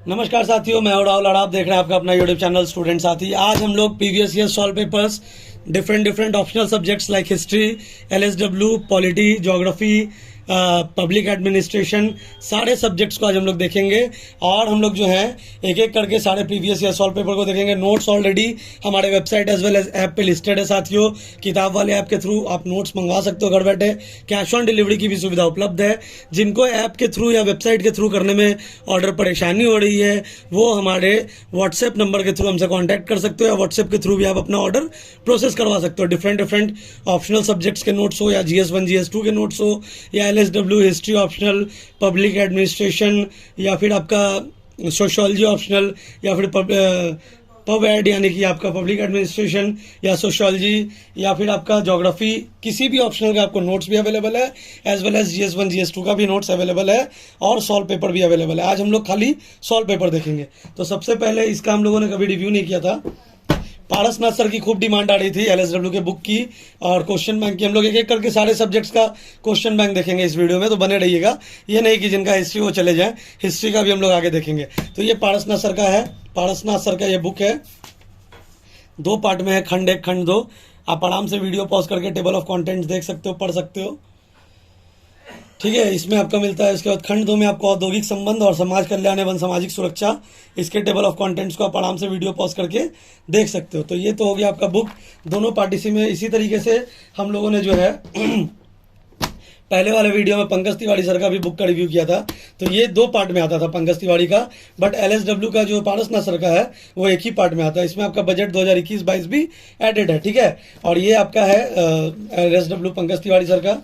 नमस्कार साथियों, मैं राहुल और आप देख रहे हैं आपका अपना यूट्यूब चैनल स्टूडेंट साथी। आज हम लोग previous year solved papers different optional subjects like history, LSW, polity, geography, public administration, सारे सब्जेक्ट्स को आज हम लोग देखेंगे और हम लोग जो है एक एक करके सारे प्रीवियस ईयर सॉल्व पेपर को देखेंगे। नोट्स ऑलरेडी हमारे website as well as app पे लिस्टेड है साथियों। किताब वाले ऐप के थ्रू आप नोट्स मंगवा सकते हो घर बैठे। कैश ऑन डिलीवरी की भी सुविधा उपलब्ध है। जिनको ऐप के थ्रू या वेबसाइट के थ्रू करने में ऑर्डर परेशानी हो रही है वो हमारे व्हाट्सएप नंबर के थ्रू हमसे कॉन्टैक्ट कर सकते हो या व्हाट्सएप के थ्रू भी आप अपना ऑर्डर प्रोसेस करवा सकते हो। डिफरेंट ऑप्शनल सब्जेक्ट्स के नोट्स हो या GS1 GS2 के नोट्स हो या LSW history optional, public administration या फिर आपका सोशियोलॉजी ऑप्शनल या फिर पब एड यानी कि आपका पब्लिक एडमिनिस्ट्रेशन या सोशियोलॉजी या फिर आपका ज्योग्राफी, किसी भी ऑप्शनल का आपको नोट्स भी अवेलेबल है as well as GS1 GS2 का भी नोट्स अवेलेबल है और सॉल्व पेपर भी अवेलेबल है। आज हम लोग खाली सॉल्व पेपर देखेंगे। तो सबसे पहले इसका हम लोगों ने कभी रिव्यू नहीं किया था। पारसनाथ सर की खूब डिमांड आ रही थी LSW के बुक की और क्वेश्चन बैंक की। हम लोग एक एक करके सारे सब्जेक्ट्स का क्वेश्चन बैंक देखेंगे इस वीडियो में, तो बने रहिएगा। ये नहीं कि जिनका हिस्ट्री वो चले जाएं, हिस्ट्री का भी हम लोग आगे देखेंगे। तो ये पारसनाथ सर का है। पारसनाथ सर का ये बुक है, 2 पार्ट में है, खंड 1 खंड 2। आप आराम से वीडियो पॉज करके टेबल ऑफ कॉन्टेंट्स देख सकते हो, पढ़ सकते हो, ठीक है। इसमें आपका मिलता है। इसके बाद खंड 2 में आपको औद्योगिक संबंध और समाज कल्याण एवं सामाजिक सुरक्षा, इसके टेबल ऑफ कंटेंट्स को आप आराम से वीडियो पॉज करके देख सकते हो। तो ये तो हो गया आपका बुक। दोनों पार्ट इसी में। इसी तरीके से हम लोगों ने जो है पहले वाले वीडियो में पंकज तिवारी सर का भी बुक का रिव्यू किया था। तो ये 2 पार्ट में आता था पंकज तिवारी का, बट LSW का जो पारसनाथ सर का है वो एक ही पार्ट में आता है। इसमें आपका बजट 2021-22 भी एडेड है, ठीक है। और ये आपका है LSW पंकज तिवारी सर का।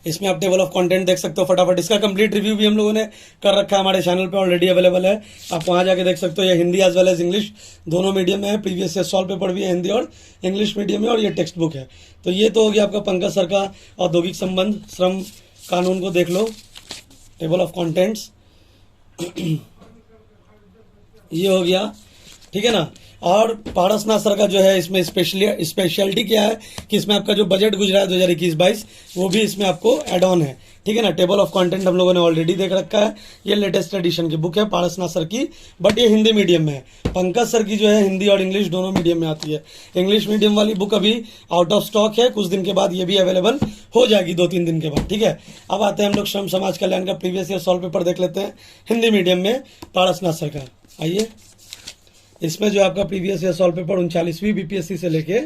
इसमें आप टेबल ऑफ कंटेंट देख सकते हो फटाफट। इसका कंप्लीट रिव्यू भी हम लोगों ने कर रखा है, हमारे चैनल पे ऑलरेडी अवेलेबल है। आप वहां जाके देख सकते हो। ये Hindi as well as English दोनों मीडियम में है। प्रीवियस ईयर सॉल्व पेपर भी है हिंदी और इंग्लिश मीडियम में, और ये टेक्स्ट बुक है। तो ये तो हो गया आपका पंकज सर का औद्योगिक संबंध, श्रम कानून को देख लो, टेबल ऑफ कॉन्टेंट्स ये हो गया, ठीक है ना। और पारसनाथ सर का जो है इसमें स्पेशलिटी क्या है कि इसमें आपका जो बजट गुजरा है 2021-22 वो भी इसमें आपको एड ऑन है, ठीक है ना। टेबल ऑफ कंटेंट हम लोगों ने ऑलरेडी देख रखा है। ये लेटेस्ट एडिशन की बुक है पारसनाथ सर की, बट ये हिंदी मीडियम में है। पंकज सर की जो है हिंदी और इंग्लिश दोनों मीडियम में आती है। इंग्लिश मीडियम वाली बुक अभी आउट ऑफ स्टॉक है, कुछ दिन के बाद ये भी अवेलेबल हो जाएगी, 2-3 दिन के बाद, ठीक है। अब आते हैं हम लोग श्रम समाज कल्याण का प्रीवियस ईयर सॉल्व पेपर देख लेते हैं हिंदी मीडियम में पारसनाथ सर का। आइए, इसमें जो आपका प्रीवियस ईयर सॉल्व पेपर 39वीं BPSC से लेके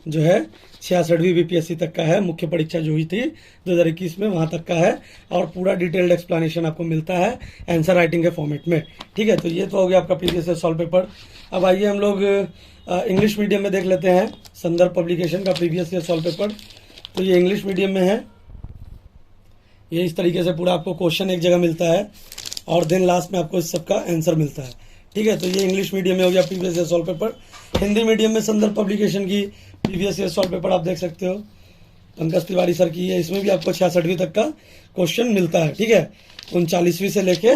जो है 66वीं BPSC तक का है। मुख्य परीक्षा जो हुई थी 2021 में वहां तक का है और पूरा डिटेल्ड एक्सप्लेनेशन आपको मिलता है आंसर राइटिंग के फॉर्मेट में, ठीक है। तो ये तो हो गया आपका प्रीवियस ईयर सॉल्व पेपर। अब आइए हम लोग इंग्लिश मीडियम में देख लेते हैं संदर्भ पब्लिकेशन का प्रीवियस ईयर सॉल्व पेपर। तो ये इंग्लिश मीडियम में है। ये इस तरीके से पूरा आपको क्वेश्चन एक जगह मिलता है और देन लास्ट में आपको इस सबका आंसर मिलता है, ठीक है। तो ये इंग्लिश मीडियम में हो गया previous year solved paper. Hindi medium में संदर्भ पब्लिकेशन की प्रीवियस ईयर सॉल्व पेपर आप देख सकते हो, पंकज तिवारी सर की है। इसमें भी आपको 66वीं तक का क्वेश्चन मिलता है, ठीक है। 39वीं से लेके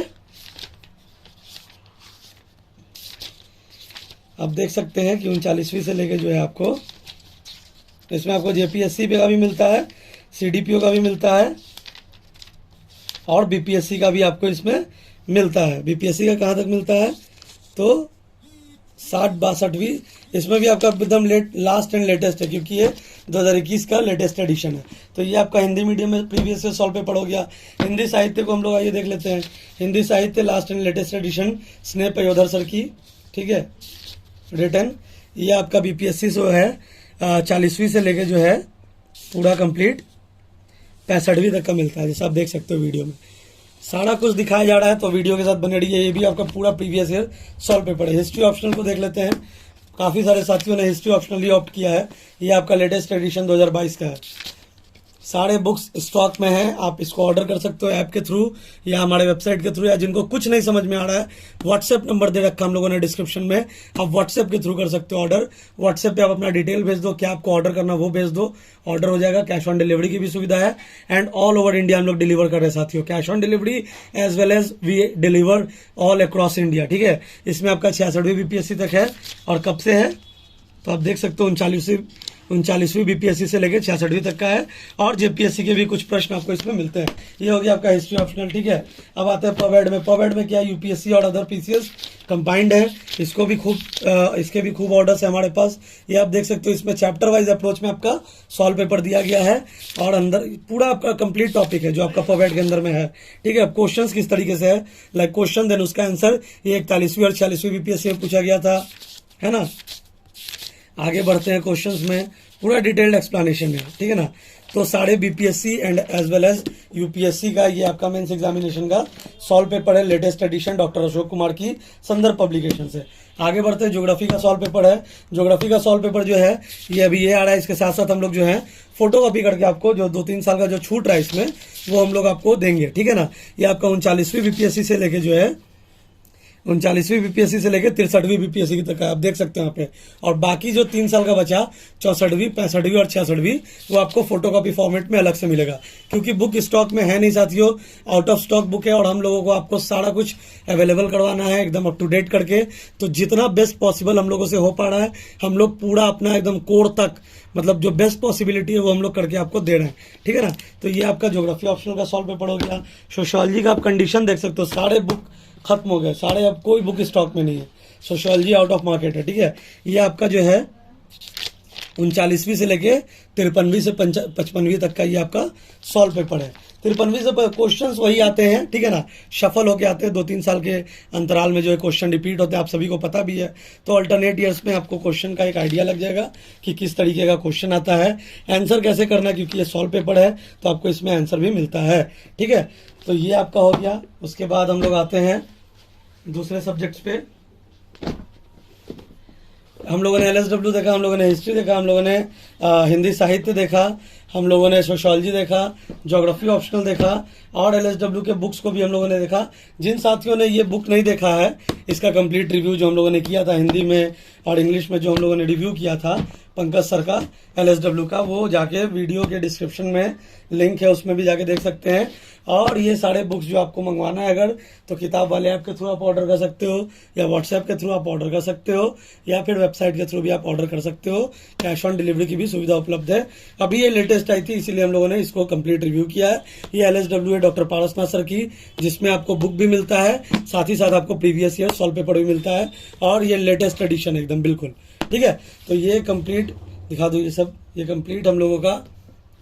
आप देख सकते हैं कि 39वीं से लेके जो है आपको इसमें आपको JPSC का भी मिलता है, CDPO का भी मिलता है और BPSC का भी आपको इसमें मिलता है। BPSC का कहाँ तक मिलता है तो 60-62वीं। इसमें भी आपका एकदम लास्ट एंड लेटेस्ट है क्योंकि ये 2021 का लेटेस्ट एडिशन है। तो ये आपका हिंदी मीडियम में प्रीवियस ईयर सॉल्व पेपर हो गया। हिंदी साहित्य को हम लोग आइए देख लेते हैं। हिंदी साहित्य लास्ट एंड लेटेस्ट एडिशन स्नेह पयोधर सर की, ठीक है, रिटर्न। ये आपका BPSC जो है 40वीं से लेके जो है पूरा कंप्लीट 65वीं तक का मिलता है, जैसा आप देख सकते हो वीडियो में सारा कुछ दिखाया जा रहा है। तो वीडियो के साथ बने रहिए। ये भी आपका पूरा प्रीवियस ईयर सॉल्व पेपर है। हिस्ट्री ऑप्शनल को देख लेते हैं। काफ़ी सारे साथियों ने हिस्ट्री ऑप्शनल ही ऑप्ट किया है। ये आपका लेटेस्ट एडिशन 2022 का है। सारे बुक्स स्टॉक में हैं, आप इसको ऑर्डर कर सकते हो ऐप के थ्रू या हमारे वेबसाइट के थ्रू, या जिनको कुछ नहीं समझ में आ रहा है व्हाट्सएप नंबर दे रखा हम लोगों ने डिस्क्रिप्शन में, आप व्हाट्सएप के थ्रू कर सकते हो ऑर्डर। व्हाट्सएप पे आप अपना डिटेल भेज दो, क्या आपको ऑर्डर करना वो भेज दो, ऑर्डर हो जाएगा। कैश ऑन डिलीवरी की भी सुविधा है एंड ऑल ओवर इंडिया हम लोग डिलीवर कर रहे हैं साथियों। Cash on delivery as well as we deliver all across India, ठीक है। इसमें आपका 66वीं BPSC तक है और कब से है तो आप देख सकते हो 39वीं बीपीएससी से लेकर 66वीं तक का है, और जेपीएससी के भी कुछ प्रश्न आपको इसमें मिलते हैं। ये हो गया आपका हिस्ट्री ऑप्शनल, ठीक है। अब आते हैं पवेड में। पवेड में क्या यूपीएससी और अदर पीसीएस कंबाइंड है, इसको भी खूब इसके भी खूब ऑर्डर्स है हमारे पास। ये आप देख सकते हो, इसमें चैप्टर वाइज अप्रोच में आपका सॉल्व पेपर दिया गया है, और अंदर पूरा आपका कंप्लीट टॉपिक है जो आपका पवेड के अंदर में है, ठीक है। अब क्वेश्चंस किस तरीके से है, लाइक क्वेश्चन देन उसका आंसर, ये 41वीं और 46वीं बीपीएससी में पूछा गया था, है ना। आगे बढ़ते हैं क्वेश्चंस में, पूरा डिटेल्ड एक्सप्लेनेशन है, ठीक है ना। तो सारे BPSC and as well as UPSC का ये आपका मेंस एग्जामिनेशन का सॉल्व पेपर है, latest edition doctor Ashok Kumar की संदर्भ पब्लिकेशन से। आगे बढ़ते हैं, ज्योग्राफी का सॉल्व पेपर है। ज्योग्राफी का सॉल्व पेपर जो है ये अभी ये आ रहा है, इसके साथ साथ हम लोग जो है फोटो कॉपी करके आपको जो 2-3 साल का जो छूट रहा है इसमें वो हम लोग आपको देंगे, ठीक है ना। ये आपका 39वीं बीपीएससी से लेके जो है 39वीं बीपीएससी से लेकर 63वीं बीपीएससी तक है, आप देख सकते हैं यहाँ पे। और बाकी जो 3 साल का बचा 64वीं, 65वीं और 66वीं, वो आपको फोटोकॉपी फॉर्मेट में अलग से मिलेगा, क्योंकि बुक स्टॉक में है नहीं साथियों, आउट ऑफ स्टॉक बुक है, और हम लोगों को आपको सारा कुछ अवेलेबल करवाना है एकदम अप टू डेट करके। तो जितना बेस्ट पॉसिबल हम लोगों से हो पा रहा है, हम लोग पूरा अपना एकदम कोर तक, मतलब जो बेस्ट पॉसिबिलिटी है वो हम लोग करके आपको दे रहे हैं, ठीक है ना। तो ये आपका ज्योग्राफी ऑप्शनल का सॉल्व पेपर हो गया। सोशियोलॉजी का आप कंडीशन देख सकते हो, सारे बुक खत्म हो गए, सारे, अब कोई बुक स्टॉक में नहीं है, सोशियोलॉजी आउट ऑफ मार्केट है, ठीक है। ये आपका जो है 39वीं से लेके 53वीं से 55वीं तक का ये आपका सॉल्व पेपर है। 53वीं से क्वेश्चंस वही आते हैं, ठीक है ना, शफल होके आते हैं, 2-3 साल के अंतराल में जो है क्वेश्चन रिपीट होते हैं, आप सभी को पता भी है। तो अल्टरनेट ईयर्स में आपको क्वेश्चन का एक आइडिया लग जाएगा कि किस तरीके का क्वेश्चन आता है, आंसर कैसे करना है, क्योंकि ये सॉल्व पेपर है तो आपको इसमें आंसर भी मिलता है, ठीक है। तो ये आपका हो गया। उसके बाद हम लोग आते हैं दूसरे सब्जेक्ट्स पे। हम लोगों ने एलएसडब्ल्यू देखा, हम लोगों ने हिस्ट्री देखा, हम लोगों ने हिंदी साहित्य देखा, हम लोगों ने सोशियोलॉजी देखा, ज्योग्राफी ऑप्शनल देखा, और एलएसडब्ल्यू के बुक्स को भी हम लोगों ने देखा। जिन साथियों ने ये बुक नहीं देखा है, इसका कंप्लीट रिव्यू जो हम लोगों ने किया था हिंदी में और इंग्लिश में, जो हम लोगों ने रिव्यू किया था पंकज सर का एलएसडब्ल्यू का, वो जाके वीडियो के डिस्क्रिप्शन में लिंक है, उसमें भी जाके देख सकते हैं। और ये सारे बुक्स जो आपको मंगवाना है अगर, तो किताब वाले ऐप के थ्रू आप ऑर्डर कर सकते हो, या व्हाट्सएप के थ्रू आप ऑर्डर कर सकते हो, या फिर वेबसाइट के थ्रू भी आप ऑर्डर कर सकते हो। कैश ऑन डिलीवरी की भी सुविधा उपलब्ध है। अभी ये लेटेस्ट आई थी, इसीलिए हम लोगों ने इसको कंप्लीट रिव्यू किया है। ये एलएसडब्ल्यू है डॉक्टर पारसनाथ सर की, जिसमें आपको बुक भी मिलता है, साथ ही साथ आपको प्रीवियस ईयर सॉल्व पेपर भी मिलता है, और ये लेटेस्ट एडिशन एकदम बिल्कुल, ठीक है। तो ये कंप्लीट दिखा दो, ये सब ये कंप्लीट हम लोगों का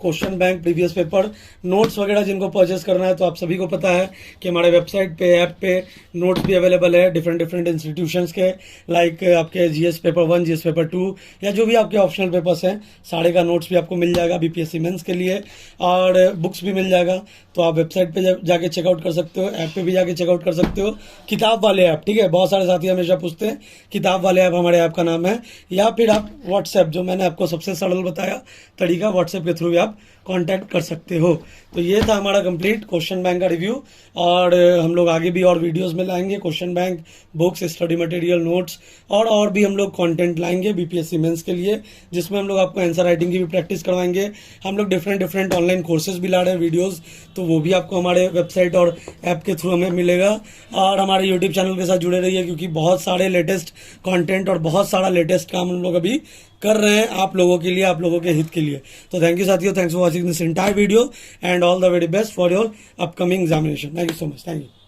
question bank, previous paper, notes वगैरह जिनको परचेस करना है तो आप सभी को पता है कि हमारे वेबसाइट पे, ऐप पे नोट्स भी अवेलेबल है डिफरेंट इंस्टीट्यूशंस के, लाइक आपके जीएस पेपर 1, जीएस पेपर 2, या जो भी आपके ऑप्शनल पेपर्स हैं, सारे का नोट्स भी आपको मिल जाएगा बीपीएससी मेंस के लिए, और बुक्स भी मिल जाएगा। तो आप वेबसाइट पे जाके चेकआउट कर सकते हो, ऐप पे भी जाके चेकआउट कर सकते हो। किताब वाले ऐप, ठीक है, बहुत सारे साथी हमेशा पूछते हैं, किताब वाले ऐप हमारे ऐप का नाम है, या फिर आप व्हाट्सएप, जो मैंने आपको सबसे सरल बताया तरीका, व्हाट्सएप के थ्रू भी आप कांटेक्ट कर सकते हो। तो ये था हमारा कंप्लीट क्वेश्चन बैंक का रिव्यू, और हम लोग आगे भी और वीडियोस में लाएंगे question bank, books, study material, notes, और भी हम लोग कंटेंट लाएंगे बीपीएससी मेंस के लिए, जिसमें हम लोग आपको आंसर राइटिंग की भी प्रैक्टिस करवाएंगे। हम लोग डिफरेंट ऑनलाइन कोर्सेज भी ला रहे हैं वीडियोस, तो वो भी आपको हमारे वेबसाइट और ऐप के थ्रू हमें मिलेगा। और हमारे यूट्यूब चैनल के साथ जुड़े रहिए, क्योंकि बहुत सारे लेटेस्ट कंटेंट और बहुत सारा लेटेस्ट काम हम लोग अभी कर रहे हैं आप लोगों के लिए, आप लोगों के हित के लिए। तो थैंक यू साथियों, thanks for watching this entire video, and all the very best for your upcoming examination. Thank you so much, thank you.